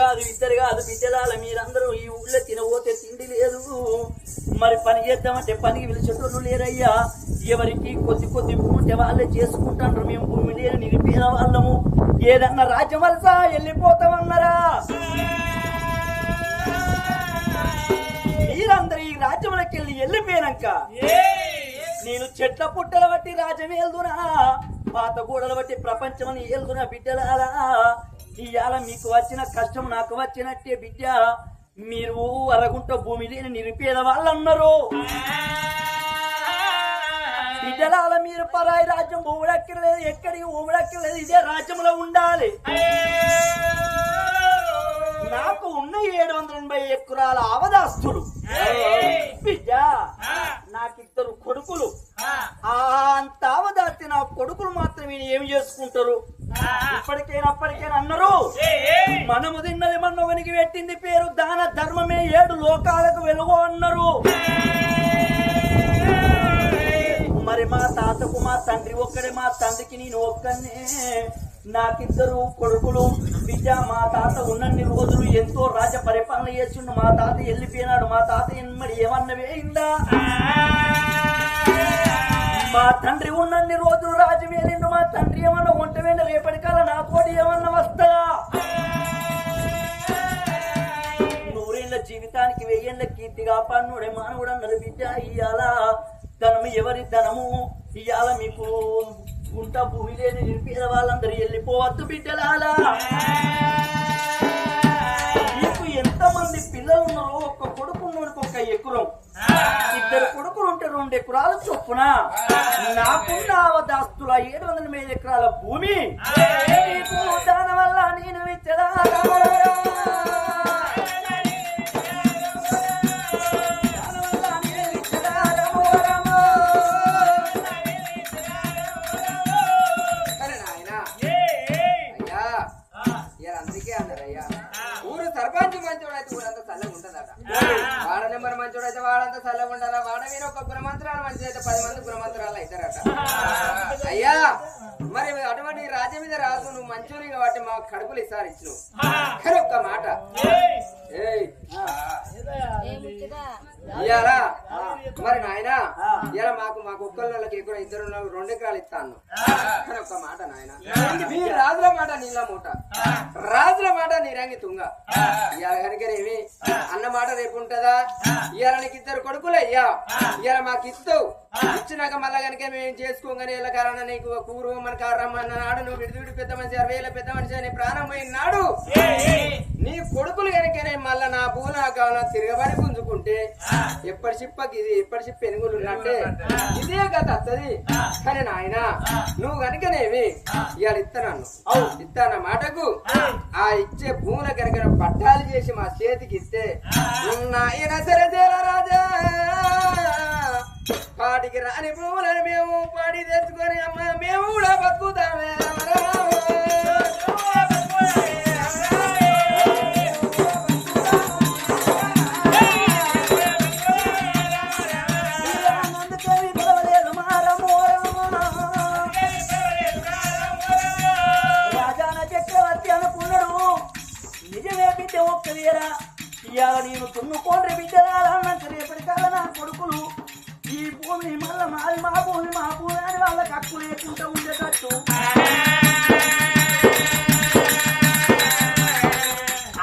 కాదు ఇద్దరు కాదు బిడ్డలాల మీరందరూ ఈ ఊళ్ళో తినబోతే తిండి లేదు మరి పని చేద్దామంటే పనికి పిలిచేటోళ్ళు లేరయ్యా ఎవరికి కొద్ది ఉంటే వాళ్ళే చేసుకుంటారు మేము భూమి లేని నిలిపిన వాళ్ళము ఏదన్నా రాజ్యం వలస వెళ్ళిపోతామన్నారా మీరందరూ ఈ రాజ్యంలోకి వెళ్ళిపోయాక నేను చెట్ల పుట్టల బట్టి రాజ్యం వెళ్దునా పాత గోడల బట్టి ప్రపంచం వెళ్దునా బిడ్డలారా ఇవాళ మీకు వచ్చిన కష్టం నాకు వచ్చినట్టే బిడ్డ మీరు అరగుంట భూమి లేని నిరుపేద వాళ్ళు అన్నారు బిడ్డలాల మీరు పరాయి రాజ్యం ఊడక్కర్లేదు ఎక్కడికి ఊడక్కర్లేదు ఇదే రాజ్యంలో ఉండాలి నాకు ఉన్న 780 ఎకరాల అవదాస్తులు బిడ్డ నాకిద్దరు కొడుకులు అంత అవదాస్తి నా కొడుకులు మాత్రమే ఏమి చేసుకుంటారు ఇప్పటికైనా అన్నారు మనము తిన్నది మనకి పెట్టింది పేరు దాన ధర్మమే 7 లోకాలకు వెలుగు అన్నారు మరి మా తాతకు మా తండ్రి ఒక్కడే మా తండ్రికి నేను ఒక్కనే నాకిద్దరు కొడుకులు బిడ్డ మా తాత ఉన్నన్ని రోజులు ఎంతో రాజ పరిపాలన చేస్తుండు మా తాత వెళ్ళిపోయినాడు మా తాత మరి ఏమన్నా వేయిందా మా తండ్రి ఉన్నన్ని రోజులు రాజు వేలిండు మా తండ్రి ఏమన్నా వంట వేండి రేపటి కాల నా తోటి ఏమన్నా వస్తా 100 ఏళ్ల జీవితానికి 1000 ఏళ్ల కీర్తి కాపాడుడే మానవుడు అన్నారు బిడ్డ ఇయ్యాల ధనము ఎవరి ధనము ఇయ్యాల మీకు గుంట భూమి లేని నిలిపిన వాళ్ళందరూ వెళ్ళిపోవద్దు బిడ్డలాలా మీకు ఎంతమంది పిల్లలు ఉన్నారో ఒక్క కొడుకు ఉన్నోడికి 1 ఎకరం 2 కొడుకులు ఉంటే 2 ఎకరాలు చొప్పున నాకున్న అవదాస్తుల 780 ఎకరాల భూమి దాని వల్ల నేను ఇచ్చదా మంచోడైతే వాడంతా చల్లగా ఉండాలా వాడ మీద ఒక గుణమంత్రాలు మంచిదైతే 10 మంది గుణమంత్రాలు అవుతారట అయ్యా మరి అటువంటి రాజ్యం మీద రాజు నువ్వు మంచోని కాబట్టి మా కడుపులు ఇస్తారు ఇచ్చు కానీ ఒక్క మాట ఇయ్యాలా మరి నాయన ఇలా మాకు ఒక్కళ్ళకి ఎక్కువ 2 ఎకరాలు ఇస్తాను కానీ ఒక్క మాట నాయన మీ రాజుల మాట నీళ్ళ మూట రాజుల మాట నీరంగి తుంగ ఇవాళ కనుకనేమి అన్న మాట రేపు ఉంటదా ఇవాళ నీకు 2 కొడుకులు అయ్యా ఇవాళ మాకు ఇస్తావు ఇచ్చినాక మళ్ళా కనుక మేము చేసుకోగానే ఇలా కారణ నీకు కూరు మన కారమ్మన్న నాడు నువ్వు విడిది పెద్ద మనిషి 60 ఏళ్ళ పెద్ద మనిషి అని ప్రాణం పోయిన నాడు నీ కొడుకులు కనుకనే మళ్ళా నా పూల కావాల తిరగబడి పుంజుకుంటే ఎప్పటి చిప్ప ఎనుగులు ఉన్నట్టే ఇదే కథ వస్తుంది కానీ నాయన నువ్వు కనుకనేవి ఇవాళ ఇస్తాన మాటకు ఆ ఇచ్చే భూముల కనుక పట్టాలు చేసి మా చేతికి ఇస్తే నాయన సరదేల రాజా పాటికి రాని భూములను మేము పాడి తెచ్చుకొని అమ్మ మేము కూడా బతుకుతామే ఇవాళ నేను తున్నుకోండి బిడ్డలాలన్నాక రేపటి కాల నా కొడుకులు ఈ భూమి మళ్ళీ మాది మా భూమి అని వాళ్ళకి హక్కు లేకుండా ఉండేటట్టు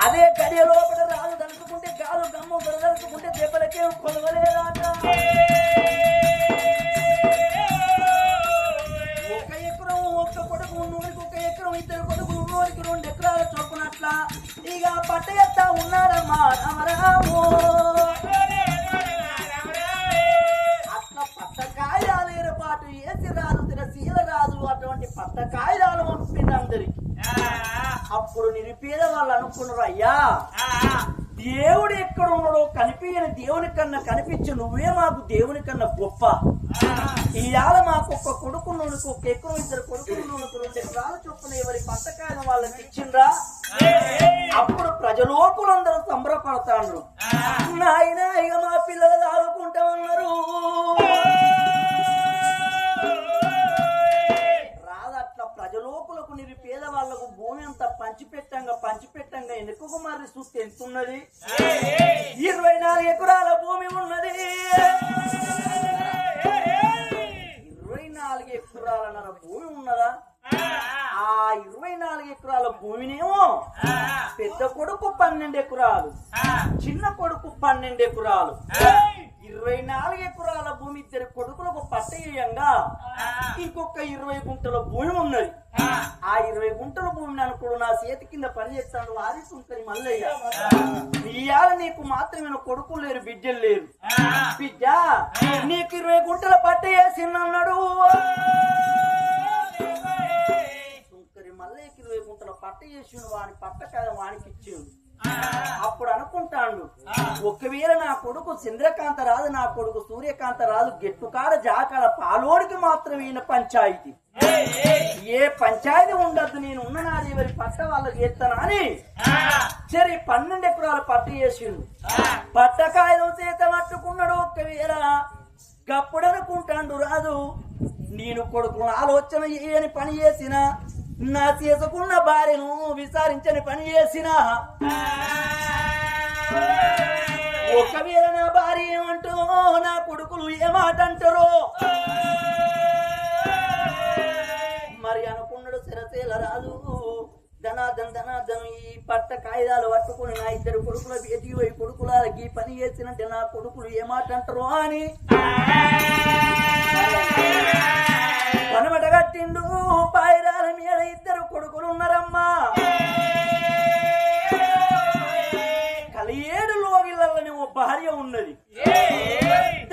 అదే గడియ లోపల రాళ్ళు తలుచుకుంటే గాలు గమ్ము దొరదలుచుకుంటే దెబ్బలకే కొలవలేదాట 1 ఎకరం 1 కొడుకు ఉన్నోడికి 1 ఎకరం 2 కొడుకులు ఉన్నోడికి 2 ఎకరాల చొప్పునట్లా ఇక పట్టయత్తా ఉన్నారమ్మా రామరాము అట్లా పట్టకాయలు ఏర్పాటు ఏసి రాదు తిరశీల రాదు అటువంటి పట్టకాయలు పంపింది అందరికి అప్పుడు నిరుపేద వాళ్ళు అనుకున్నారు అయ్యా దేవుడు ఎక్కడ ఉన్నాడో కనిపించని దేవుని కన్నా కనిపించి నువ్వే మాకు దేవుని కన్నా గొప్ప ఇవాళ మాకు 1 కొడుకు నూనెకు 1 ఎకరం 2 కొడుకులు నూనెకు 2 ఎకరాలు చొప్పున ఎవరి పట్టకాయలు వాళ్ళకి ఇచ్చిండ్రా అప్పుడు ప్రజలోకులందరూ సంబరపడతాండ్రు నాయన ఇక మా పిల్లలు ఆడుకుంటామన్నారు రాదట్లా ప్రజలోకులకు నిరుపేద వాళ్లకు భూమి అంతా పంచిపెట్టంగా వెనుకకు మరి చూస్తే ఎంత ఉన్నది? 24 ఎకరాల భూమి ఉన్నది. 24 ఎకరాలన్నర భూమి ఉన్నదా? ఆ 24 ఎకరాల భూమినేమో పెద్ద కొడుకు 12 ఎకరాలు, చిన్న కొడుకు 12 ఎకరాలు, 24 ఎకరాల భూమి ఇద్దరు కొడుకులకు పట్టేయంగా ఇంకొక 20 గుంటల భూమి ఉన్నది. ఆ 20 గుంటల భూమిని అనుకోడు నా చేతి కింద పని చేస్తాడు వారిసుంటది మల్లయ్య. ఇవాళ నీకు మాత్రమే కొడుకులు లేరు, బిడ్డలు లేరు. బిడ్డ నీకు 20 గుంటల పట్ట వేసిన్నాడు. మల్లయ్యకి 20 గుంటల పట్ట చేసి వాని పట్ట కాదు వానికి ఇచ్చిండు. అప్పుడు అనుకుంటాడు, ఒకవేళ నా కొడుకు చంద్రకాంత రాదు, నా కొడుకు సూర్యకాంత రాదు, గెట్టుకాడ జాకాడ పాలోడికి మాత్రం ఈయన పంచాయతీ, ఏ పంచాయతీ ఉండద్దు, నేను ఉన్న నాడు ఎవరి పట్ట వాళ్ళకి చేస్తానా అని సరే 12 ఎకరాల పట్ట చేసిండు. పట్ట కాయలు చేత పట్టుకున్నాడు. ఒకవేళ గప్పుడు అనుకుంటాడు రాదు, నేను కొడుకు ఆలోచన చేయని పని చేసిన, నా చేసుకున్న భార్యను విచారించని పని చేసిన, ఒకవేళ నా భార్య ఏమంటూ నా కొడుకులు ఏమాట అంటారో మరి అనుకున్నాడు. సిరసేల రాదు ధనాధనం ఈ పట్ట కాయిదాలు పట్టుకుని నా ఇద్దరు కొడుకుల బేటికి పోయి కొడుకులకి పని చేసినట్టే నా కొడుకులు ఏమాట అంటారో అని పనమట కట్టిండు. పాయిరాల మీద ఇద్దరు కొడుకులు ఉన్నారమ్మా. కలియేడు లోగిళ్ళని ఓ భార్య ఉన్నది.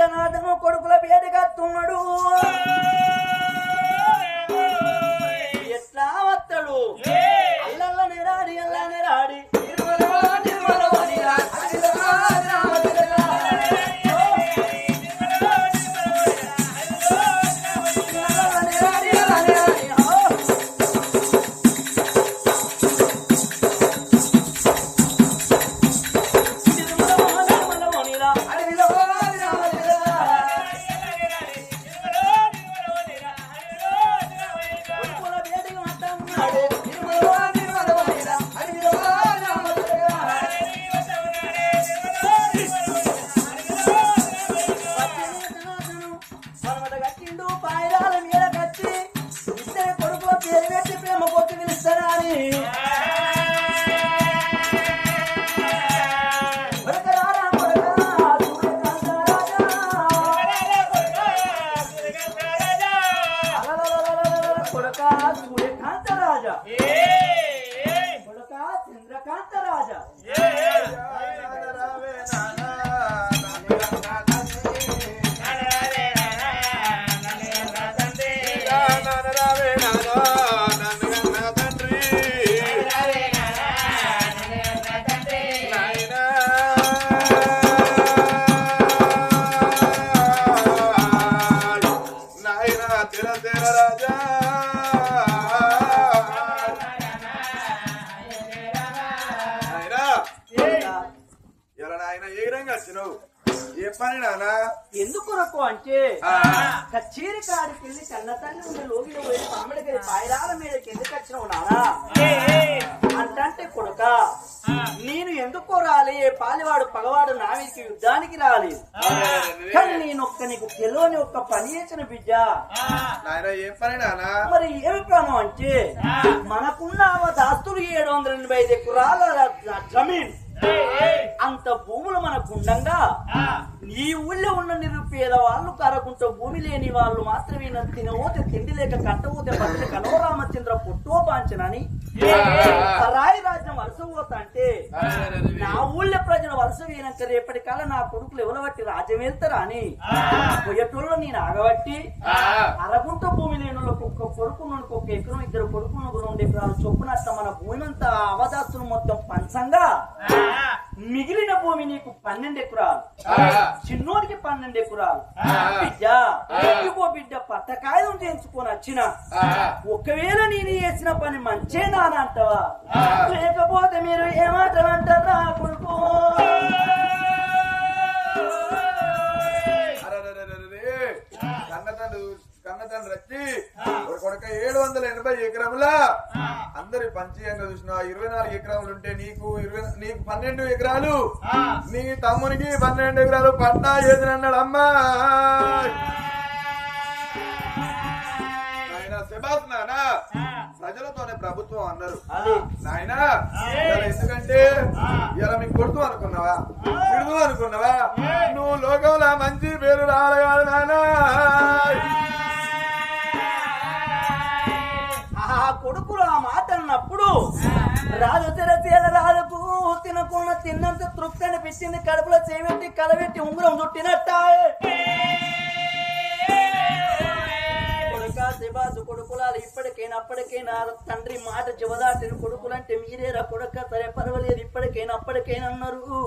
ధనాధనం కొడుకుల బేట కట్టున్నాడు. ఎట్లా వస్తాడు? అల్లనే రాడి అల్లనే రాడి ఎందుకు రకో అంటే కచేరి కాడికి వెళ్ళి కన్న తల్లి ఉండే లోగిలో పోయి అమ్మడికి పాయరాల మీదకి ఎందుకు వచ్చినావు నానా అంటే కొడుక నేను ఎందుకో రాలే, పాలివాడు పగవాడు నా మీదకి యుద్ధానికి రాలేదు, కానీ నేను నీకు తెలియని ఒక్క పని చేసిన బిడ్డ. మరి ఏమి ప్రాణం అంటే మనకున్న దాస్తులు 785 ఎకరాల జమీన్, అంత భూములు మనకుండగా ఈ ఊళ్ళో ఉన్న నిరుపేద వాళ్ళు కరకుంట భూమి లేని వాళ్ళు మాత్రమే తినబోతే తిండి లేక కట్టబోతే పట్టిన కనవరామచంద్ర పుట్టో పాంచనని రాయి రాజ్యం వలస పోతా అంటే నా ఊళ్ళో ప్రజలు వలస వేయనాక రేపటి కాలం నా కొడుకులు ఎవరబట్టి రాజ్యం వెళ్తారా అని పోయేటోళ్ళు నేను ఆగబట్టి అరగుంట భూమి లేని వాళ్ళకి ఒక్క కొడుకున్న ఒక్క ఎకరం, ఇద్దరు కొడుకున్న 2 ఎకరాలు చొప్పున మన భూమి అంతా అవదాస్తులు మొత్తం పంచంగా మిగిలిన భూమి నీకు 12 ఎకరాలు, చిన్నోడికి 12 ఎకరాలు. బిడ్డ ఇంకో బిడ్డ పట్టకాయలు చేయించుకొని వచ్చిన, ఒకవేళ నేను చేసిన పని మంచే నానంటావా, లేకపోతే మీరు ఏమాటంటారా కొడుకు? కన్న తండ్రి వచ్చి ఒక కొడుక 780 ఎకరముల అందరి పంచయంగా చూసిన 24 ఎకరాలు ఉంటే నీకు 12 ఎకరాలు నీ తమ్మునికి 12 ఎకరాలు పట్టా చేసినన్నాడు అమ్మా. శబాస్ నానా ప్రజలతోనే ప్రభుత్వం అన్నారు నాయన. ఎందుకంటే ఇలా మీకు కొడుతూ అనుకున్నావా విడుతూ అనుకున్నావా నువ్వు లోకంలో మంచి పేరు రాలగాడు నానా. ఆ కొడుకులు ఆ మాట అన్నప్పుడు రాజు తెరచేల రాజుకు తినకున్న తిన్నంత తృప్తి అనిపించింది. కడుపులో చేపెట్టి కలబెట్టి ఉంగరం చుట్టినట్టాయే. శబాసు కొడుకులాలు ఇప్పటికైనా అప్పటికైనా తండ్రి మాట జవదాటిన కొడుకులంటే మీరేరా కొడుక సరే పర్వాలేదు ఇప్పటికైనా అప్పటికైనా అన్నారు.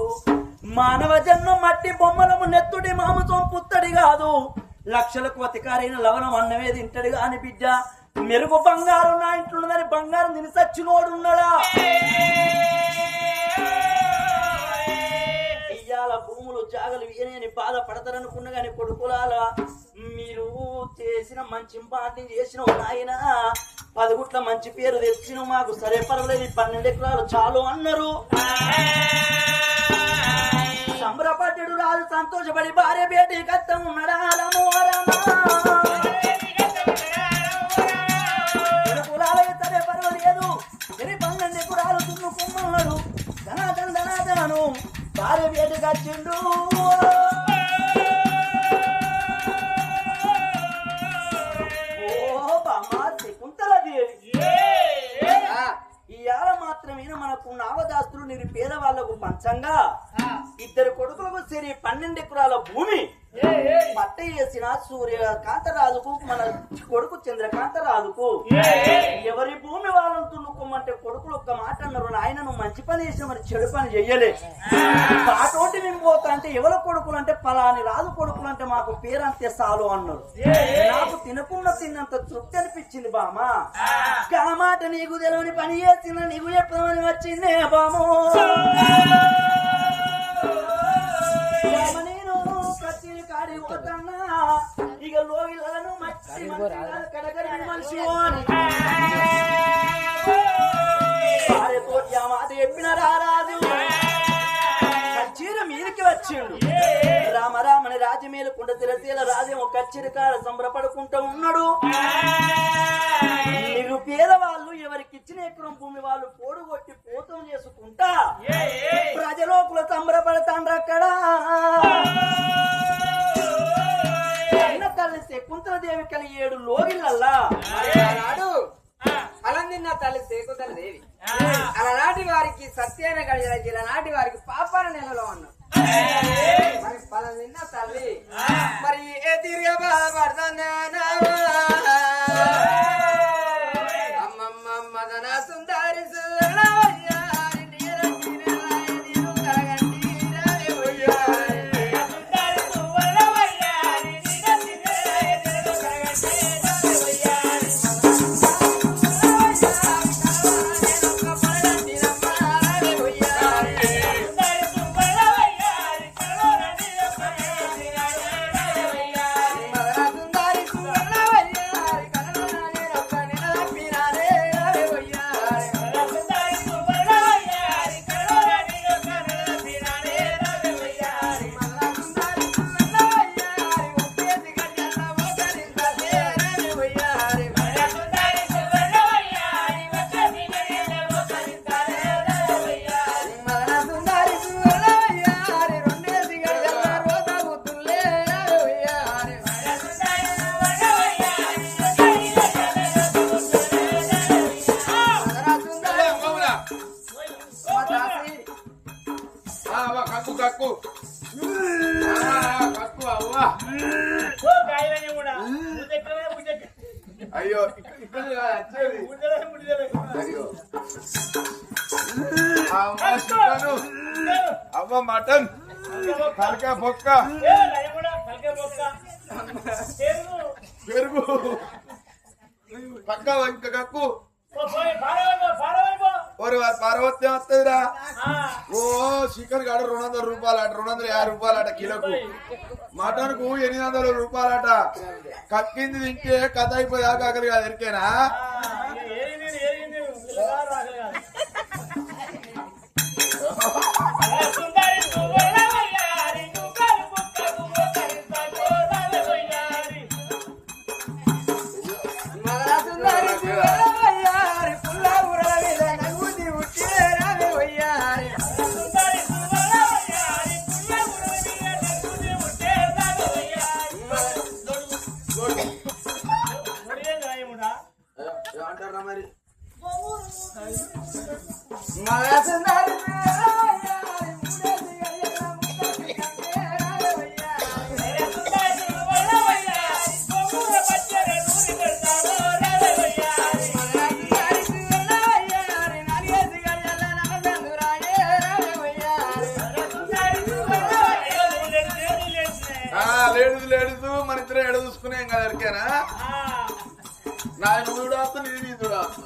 మానవ జన్మ మట్టి బొమ్మలము నెత్తుడి మాంసం పుత్తడి కాదు. లక్షలకు అతికారైన లవణం అన్నమే తింటడు కాని బిడ్డ మెరుగు బంగారు నా ఇంట్లో ఉన్నదని బంగారం తిని సచ్చినోడున్నాడా. ఇయ్యాల భూములు జాగలు వీయని బాధపడతారనుకున్నా గాని కొడుకులాల మీరు చేసిన మంచి పాటి చేసిన నాయన 10 గుట్ల మంచి పేరు తెచ్చిన మాకు సరే పర్వాలేదు 12 ఎకరాలు చాలు అన్నారు. సంబరపడ్డాడు రాజు సంతోషపడి భార్య బేటి కత్తం ఉన్నాడా సరే పర్వాలేదు 12 ఎకరాలు దున్నుకున్నాడు. ధనాధను భార్య బేటి కచ్చిండు. ఇవాళ మాత్రమే మనకు నావదాస్తులు నీరు పేదవాళ్లకు పంచంగా 2 కొడుకులకు సరి 12 ఎకరాల భూమి పట్ట వేసిన సూర్యకాంతరాజుకు మన కొడుకు చంద్రకాంతరాజుకు ఎవరి భూమి వాళ్ళని తున్నుకోమంటే కొడుకులు ఒక్క మాట అన్నారు. నాయన నువ్వు మంచి పని చేసిన మరి చెడు పని చెయ్యలే. పాటోటి మేము పోతా అంటే ఎవరి కొడుకులు అంటే పలాని రాజు కొడుకులు అంటే మాకు పేరంతే చాలు అన్నారు. నాకు తిన్నంత తృప్తి అనిపించింది బామా. ఆ మాట నీకు తెలియని పని చేసిన నీకు చెప్పమని వచ్చిందే బాము. కాడి పోతన్నా ఇక లోగిలను మట్టి కడగరి మనిషి భార్యతోటి ఆ మాట చెప్పిన రారాజు కచ్చీర మీదకి వచ్చిండు. రామరామని రాజమేలు కుండ తిరతీల రాజేమో కచ్చీర కాడ సంబరపడుకుంటూ ఉన్నాడు. మీరు పేదవాళ్ళు ఎవరికి ఇచ్చిన ఎకరం భూమి వాళ్ళు పోడుగొట్టి పోతం చేసుకుంటా ప్రజలోకులు సంబరపడతాండ్రు. అక్కడ తల్లి శకుంతలదేవి కలి 7 లోగిళ్ళల్లా ఫలం తిన్న తల్లి శకుంతల దేవి అలనాటి వారికి సత్యైన గడియలకి ఇలానాటి వారికి పాపాల నెలలో అన్నారు. మరి ఫలం తిన్న తల్లి మరి ఏ తిరిగా బాధపడతానా అమ్మమ్మ మదన సుందరి అయ్యో ఇక్కడ అవ్వ మటన్ తలకాయ బొక్క పెరుగు పక్క ఇంకా కక్కు పార్వత్యం వస్తుందిరా. ఓ చికెన్ కాడ 200 రూపాయలట 250 రూపాయలట కిలోకు. మటన్ కు 800 రూపాయలట. కక్కింది తింటే కథ అయిపోయాక ఆకలి కాదు ఎరికేనా అంటారా మరి లేడీస్ మన ఇద్దరు ఎడ చూసుకునేం కదా ఎరికేనా నా నువ్వు చూడవచ్చు నీ చూడవచ్చు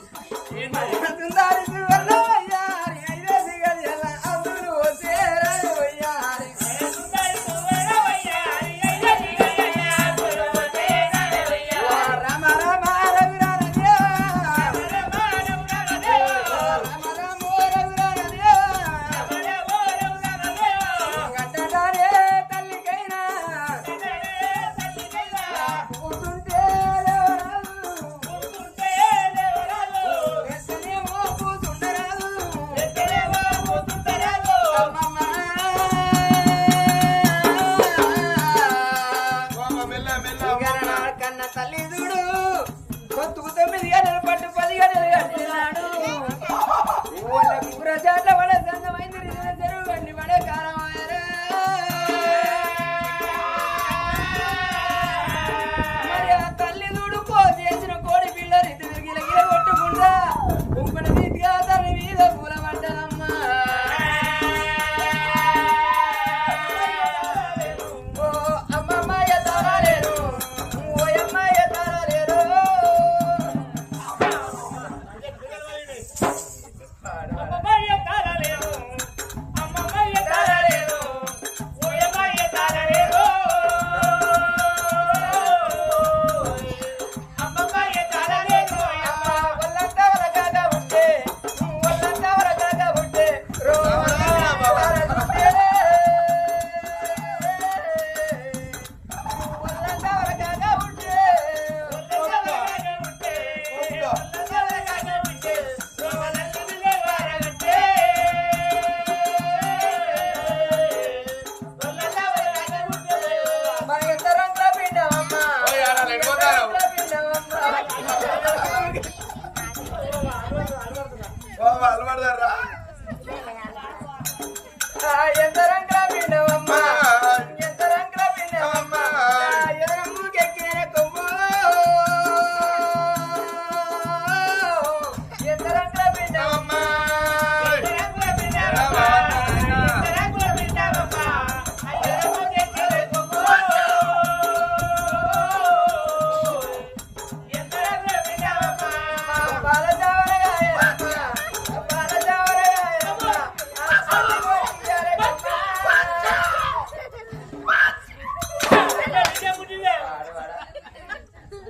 అలవాడదారా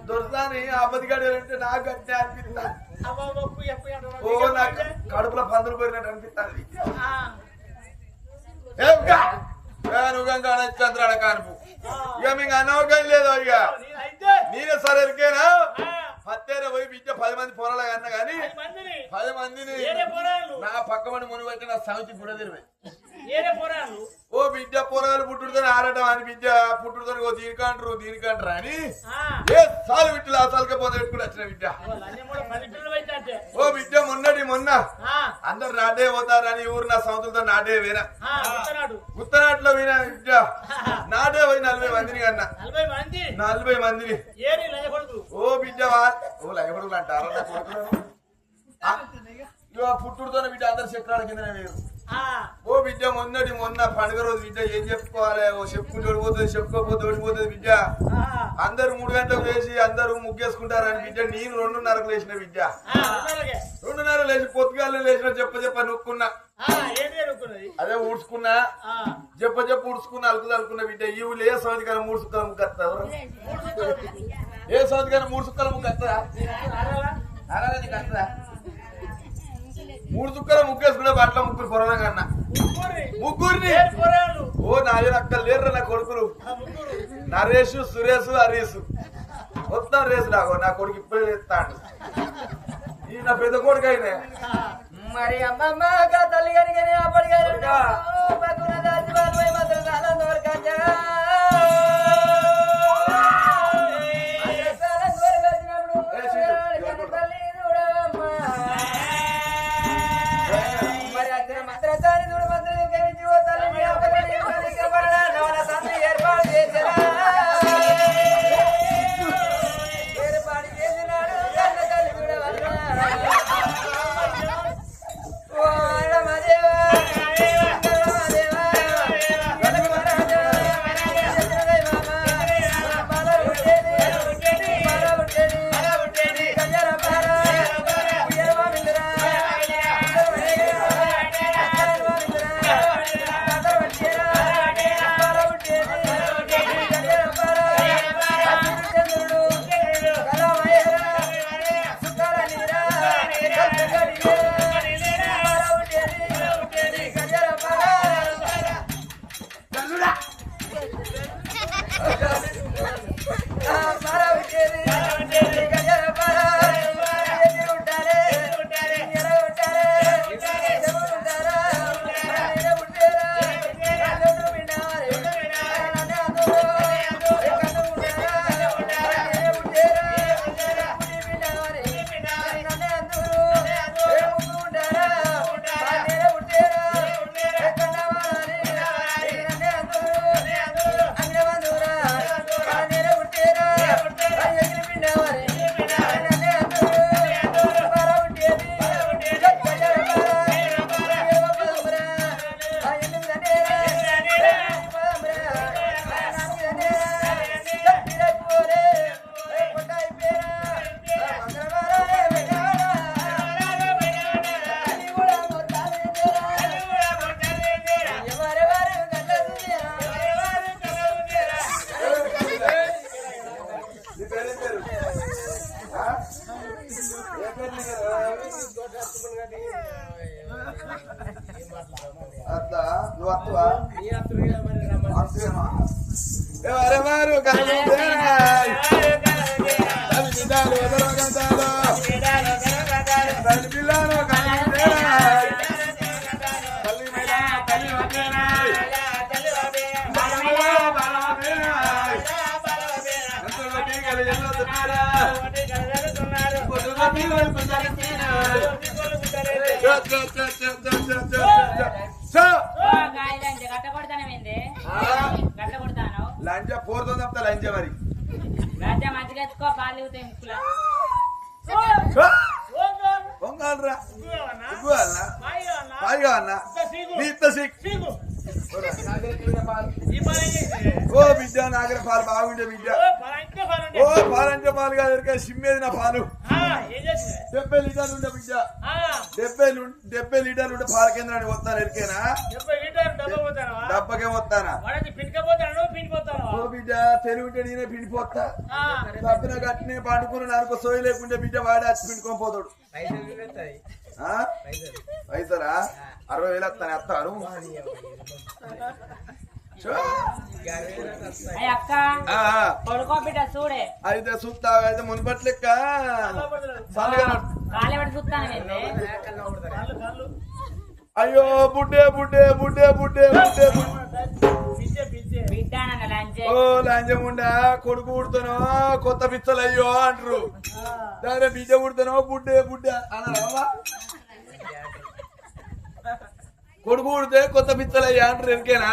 దొరసాని ఆపదిగాడంటే నాకు అంటే అనిపిస్తుంది. ఓ నాకు కడుపులో పందులు పోయినట్టు అనిపిస్తుంది. చంద్రాడ కానుపు ఇక మీకు అనవకం లేదు. ఇక నేనే సరే ఎరికేనా పత్తేన పోయి బిడ్డ 10 మంది పొరలు అన్నా గాని 10 మందిని నా పక్క మంది మునిగి వచ్చి నా సంచి కూడా తెలివై ఓ బిడ్డ పొరాలు పుట్టుడుతో ఆడటం అని బిడ్డ పుట్టుడుతో దీనికంటారు అని ఏ సాలు బిడ్డలు ఆ సాలకే పోతే పెట్టుకుని వచ్చిన బిడ్డ. ఓ బిడ్డ మొన్న అందరు నాటే పోతారని ఊరు నా సంవత్సరంతో నాటే వేనా గుత్తనాట్లో పోయినా బిడ్డ నాటే పోయి 40 మందిని కన్నా 40 మందిని. ఓ బిడ్డ ఓ లగబడుగులు అంటారా పుట్టుడుతో బిడ్డ అందరు చక్రాల కిందనే వేరు. ఓ బిడ్డ మొన్న పండుగ రోజు బిడ్డ ఏం చెప్పుకోవాలి చెప్పుకుంటూ ఓడిపోతుంది చెప్పుకోకపోతే ఓడిపోతుంది బిడ్డ. అందరు 3 గంటలకు లేచి అందరూ ముగ్గేసుకుంటారని బిడ్డ నేను 2:30కు లేచిన బిడ్డ. 2:30 లేచి పొద్దుగాలను లేచిన చెప్ప నొక్కున్నా అదే ఊడ్చుకున్నా రోజే పూడ్చుకున్న అలుకున్న బిడ్డ ఇవి ఏ సౌదికాలం 3 సుక్కల ముక్కత్తావు ఏ సౌదికాలం 3 సుక్కల ముక్కత్తా అలా నీకు అత్తదా 3 సుక్కల ముక్కేసుకునే బట్టల ముగ్గురు పొరదంగా అన్న ముగ్గురిని ఓ నాయన అక్కలు లేరు నా కొడుకులు నరేష్ సురేష్ హరీష్ మొత్తం రేసు రాగో నా కొడుకు ఇప్పుడే తెస్తాడు ఈ నా పెద్ద కొడుకు అయినా మరి అమ్మమ్మ తల్లి గారి అప్పటి గారు మాత్రం కాలం దొరకంజా మరి అక్కడ మంత్రసారి చూడ మంత్రం కవించి ఓ తల్లి ఏర్పాటు చేశారా ఏర్పాటు చేసినాడు కన్న తల్లి కూడా అత్తా నువ్వు అత్తవా ఎవరెవరు తల్లి పిల్లలు లంచ పోరుతో తప్ప లంచ మరి పొంగాలరా ఇవ్వాలనా పాయి కావాలన్నా నీ ఇంత సిగ్గు ఓ బిడ్డ నాగర పాలు బాగుండే బిడ్డ ఓ పాలంటే పాలు కాదు సిమ్మేది నా పాలు 70 లీటర్లు ఉండే బిడ్డ 70 లీటర్లు ఉండే పాల కేంద్రానికి వస్తాను ఎరికేనా డబ్బకే వస్తానా ఓ బిడ్డ తెలివి ఉంటే నేనే పిండిపోతా డబ్బిన గట్టినే పండుకుని నాకు సోయి లేకుంటే బిడ్డ వాడి వచ్చి పిండుకొని పోతాడు పైసరా 60,000 వస్తాను వస్తారు అయితే చూస్తా అయితే మున్పటి లెక్క అయ్యో బుడ్డే బుడ్డే బుడ్డే బుడ్డే బుడ్డే ఓ లంచం ఉండా కొడుకు పుడతానో కొత్త పిచ్చలు అయ్యో అంటారు దాని బిడ్డ పుడతానో బుడ్డే బుడ్డే అన్నారా కొడుకు పుడితే కొత్త పిచ్చలు అయ్యా అంటారు ఎరికేనా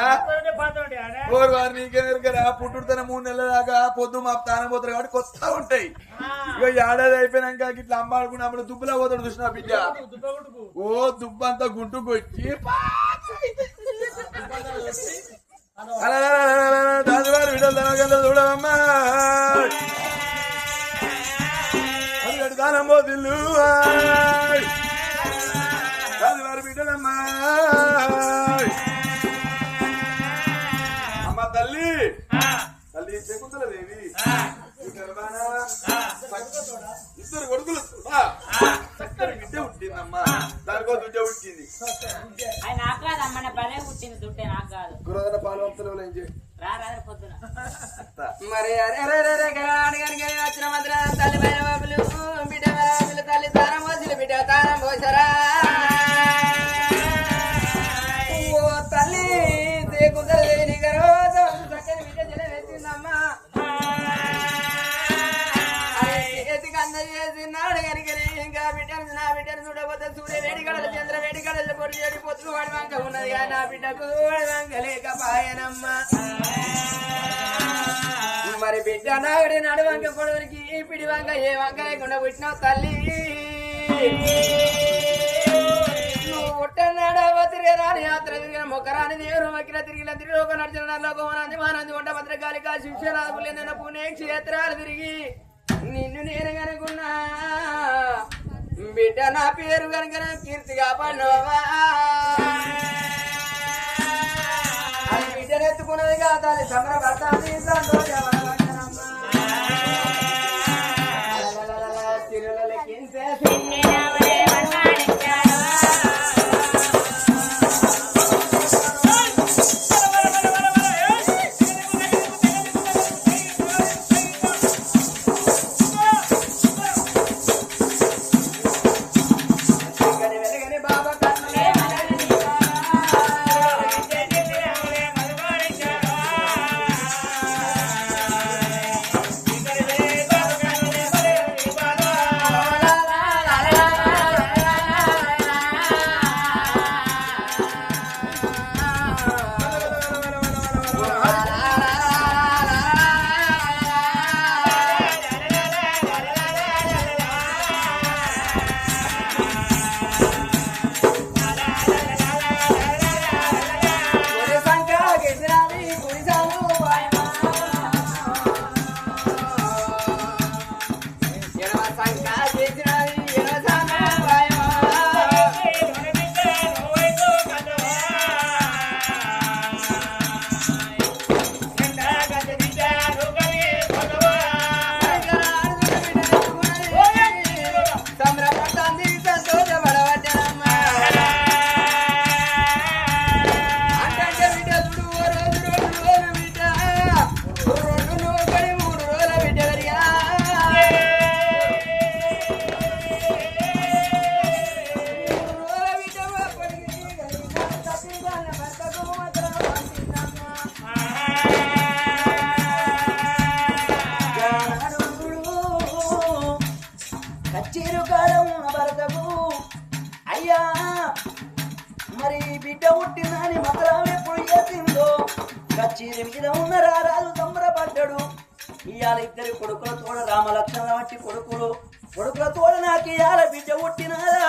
ఓరు వారు నీకేం ఎరికరా పుట్టుడితేనే 3 నెలల దాకా పొద్దు మా తానం పోతారు కాబట్టి కొత్త ఉంటాయి ఇక ఏడాది అయిపోయినాక ఇట్లా అమ్మాడుకుని అప్పుడు దుబ్బులా పోతాడు చూసిన బిడ్డ ఓ దుబ్బ అంతా గుంటుకు వచ్చి రాజువారి విడలు చూడమ్మా దానం పోతిల్లు రాజువారి బిడ్డలమ్మా దానికో దుడ్డ పుట్టింది. అది నాకు కాదు అమ్మనే భలే పుట్టింది దుట్టే నాకు కాదు. గురదన పాలు వంతులు ఏం చేయి రాదు పొద్దున మరి వచ్చిన మాత్రం తల్లి పైన బాబులు బిడ్డ బాబులు తల్లి తానం పోసిన బిడ్డ తానం పోసరా ఓ తల్లి దేకుదలేని గరోజు చక్కని బిడ్డ జలవేసిందమ్మా చేతికి అంద చేసినాడు కనుకని ఇంకా బిడ్డను నా బిడ్డను చూడబోతే సూర్య వేడి కడలు చంద్ర వేడి కడలు పొడి చేడి పొద్దు వాడి వంక ఉన్నది కానీ నా బిడ్డకు వంక లేకపాయనమ్మా మరి బిడ్డ నాగడి నడువంక పొడవరికి పిడి వంక ఏ వంక లేకుండా పుట్టినావు తల్లి నువ్వు పుట్టనాడవ తిరిగిరాని యాత్ర తిరిగిన మొక్కరాని దేవుడు మొక్కిన తిరిగిన తిరిగి నడిచిన లోకమానంది మానంది వంట భద్రకాళిక శిక్షణాదులే నన్న పుణ్య క్షేత్రాలు తిరిగి నిన్ను నేను కనుకున్నా బిడ్డ నా పేరు కనుక కీర్తిగా పన్నవా అది బిడ్డనెత్తుకున్నది కాదు సంబరపడతాది మరి బిడ్డ పుట్టిందని మాత్రం ఎప్పుడు చేసిందో కచ్చిరి మీద ఉన్న రారాజు సంబరపడ్డాడు. ఇవాళ ఇద్దరు కొడుకుల తోడ రామలక్ష్మణ వంటి కొడుకుల తోడ నాకు ఇవాళ బిడ్డ పుట్టినదా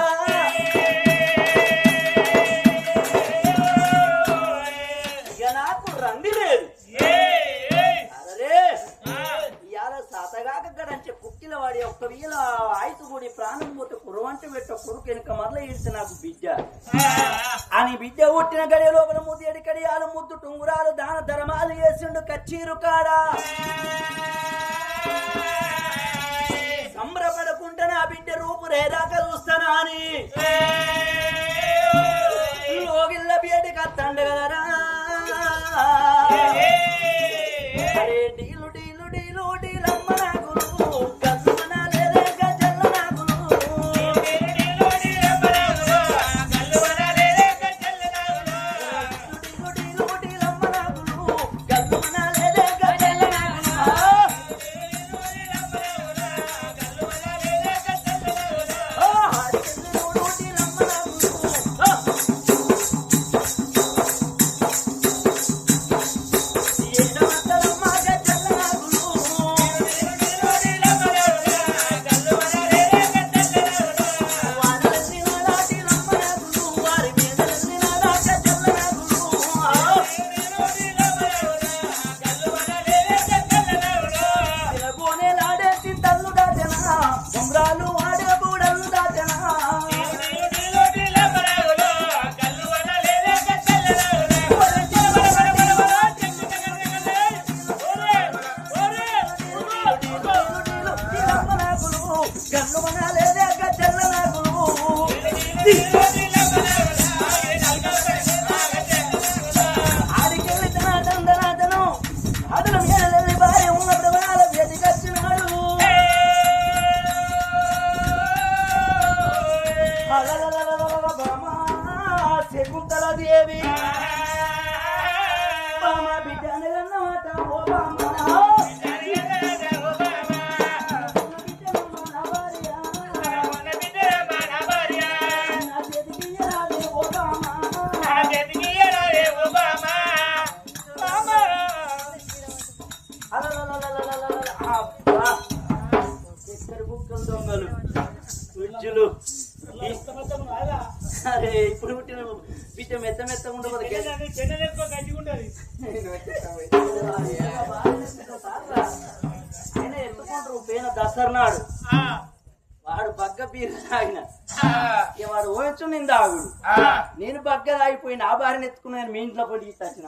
ఇక నాకు రంది లేదు. అరే ఇవాళ సాతగాక గడంచే కుక్కిల వాడి ఒక్క వీల ఆయుసు కూడి ప్రాణం పోతే కురవంటి పెట్ట కొడుకు వెనుక మరల ఇడితే నాకు బిడ్డ అని బిడ్డ పుట్టిన గడి లోపల ముద్దేడి కడియాలు ముద్దు టుంగురాలు దాన ధర్మాలు చేసిండు కచ్చీరు కాడా. సంబరపడకుండా నా బిడ్డ రూపు రేదాకా చూస్తానా అని లోగిల్ల బిడ్డ కత్తండు కదరా. అరే డీలు డీలు డీలు డీలమ్మ నాగులు కసుమన లేదే గజల్ల నాగులు డీలు డీలు డీలమ్మ నాగులు కసుమన లేదే గజల్ల నాగులు హరిచంద్రుడు ఆడికెళ్ళి తన అతను మీద భార్య ఉన్నప్పుడు వాళ్ళ వేదికొచ్చినాడు. శకుంతలదేవి బామా బిడ్డ అనగన్నమాట ఓ బామా దొంగలు ఉజ్జులు అరే ఇప్పుడు పుట్టిన బిడ్డ మెత్త మెత్తగా ఉండదు. ఆయన ఎత్తుకుంటారు పేన దసరనాడు వాడు బగ్గ బీరు తాగిన వాడు ఓయొచ్చు నేను తాగుడు నేను బగ్గ తాగిపోయిన ఆ భార్యను ఎత్తుకున్నాను మీ ఇంట్లో పొడి వచ్చిన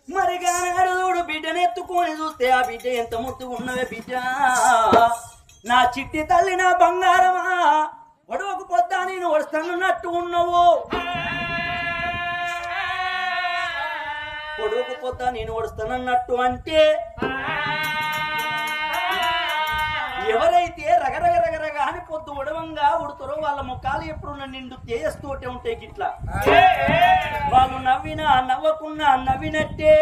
మరి గానాడు బిడ్డను ఎత్తుకొని చూస్తే ఆ బిడ్డ ఎంత ముద్దుగా ఉన్నవే బిడ్డ నా చిట్టి తల్లి నా బంగారమా ఒడవకు పొద్దా నేను వస్తానన్నట్టు ఉన్నావు పొడవకు పొద్దా నేను వస్తానన్నట్టు అంటే ఎవరైతే రగరగ అని పొద్దు ఉడవంగా ఉడతారో వాళ్ళ ముఖాలు ఎప్పుడు నిండు తేజస్తోటే ఉంటాయి గిట్లా వాళ్ళు నవ్వినా నవ్వకున్నా నవ్వినట్టే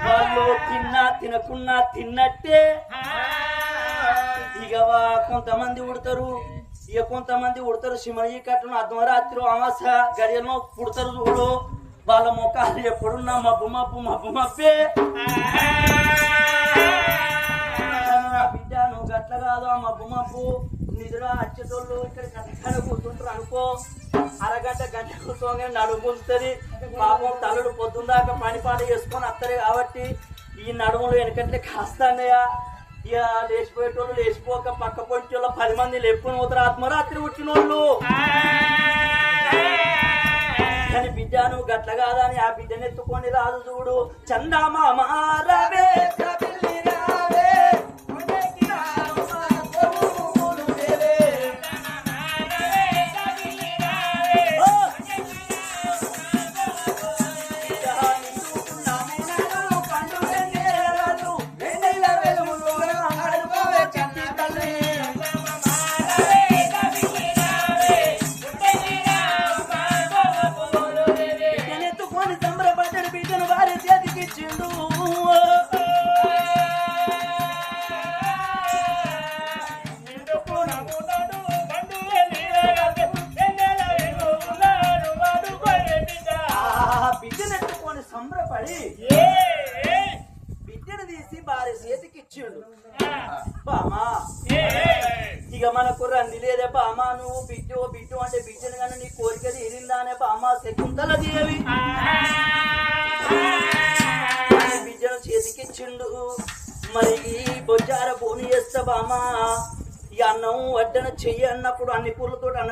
వాళ్ళు తిన్నా తినకున్నా తిన్నట్టే. ఇక కొంతమంది ఉడతారు ఇక కొంతమంది ఉడతారు శిమయ్య కట్టును అర్ధరాత్రి అమాస గడియలను పుడతారు చూడు వాళ్ళ ముఖాలు ఎప్పుడున్నా మబ్బు మబ్బు మబ్బు మబ్బే. బిడ్డ నువ్వు గట్ల కాదు ఆ మబ్బు మబ్బు నిద్ర అచ్చేటోళ్ళు ఇక్కడ గంట కూర్చుంటారు అనుకో అరగంట గంట కూర్చోగానే నడుము గుంజుతుంది పాపం తల్లుడు పొద్దుందాకా పనిపాట చేసుకొని వస్తారు కాబట్టి ఈ నడుములు వెనకట్లే కాస్తానయ్యా. ఇక లేచిపోయేటోళ్ళు లేచిపోక పక్క పొంటి 10 మంది లేపుకొని పోతారు ఆత్మరాత్రి వచ్చిన వాళ్ళు. కానీ బిడ్డ నువ్వు గట్ల కాదని ఆ బిడ్డను ఎత్తుకొని రాదు చూడు చందమామ రావే బిడ్డనెత్తుకొని సంబరపడి బిడ్డను తీసి భార్య చేతికి ఇచ్చిండు. బామా ఇక మనకు రంది లేదే బామా నువ్వు బిడ్డు బిడ్డు అంటే బిడ్డను కానీ నీ కోరిక తీరిందానే బామా శకుంతలదేవి బిడ్డను చేతికిచ్చిండు. మరి బొజ్జార బోని చేస్తా బామా ఈ అన్నం వడ్డన చెయ్యి అన్నప్పుడు అన్ని పూలతో అన్నం